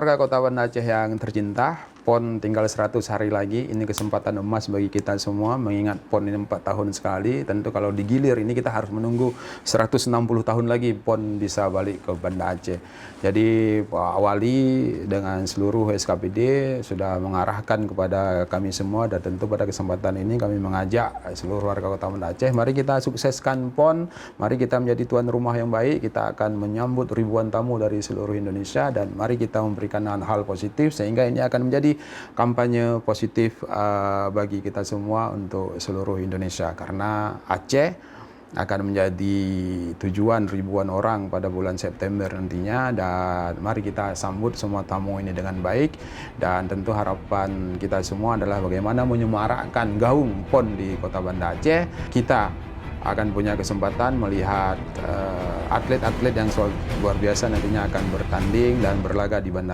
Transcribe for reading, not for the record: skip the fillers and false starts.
warga Kota Banda Aceh yang tercinta, PON tinggal 100 hari lagi. Ini kesempatan emas bagi kita semua, mengingat PON ini 4 tahun sekali. Tentu kalau digilir ini kita harus menunggu 160 tahun lagi PON bisa balik ke Banda Aceh. Jadi Pak Wali dengan seluruh SKPD sudah mengarahkan kepada kami semua, dan tentu pada kesempatan ini kami mengajak seluruh warga Kota Banda Aceh, mari kita sukseskan PON, mari kita menjadi tuan rumah yang baik. Kita akan menyambut ribuan tamu dari seluruh Indonesia, dan mari kita memberikan hal positif sehingga ini akan menjadi kampanye positif bagi kita semua untuk seluruh Indonesia, karena Aceh akan menjadi tujuan ribuan orang pada bulan September nantinya. Dan mari kita sambut semua tamu ini dengan baik, dan tentu harapan kita semua adalah bagaimana menyemarakkan gaung PON di Kota Banda Aceh. Kita akan punya kesempatan melihat atlet-atlet yang luar biasa nantinya akan bertanding dan berlaga di Banda Aceh.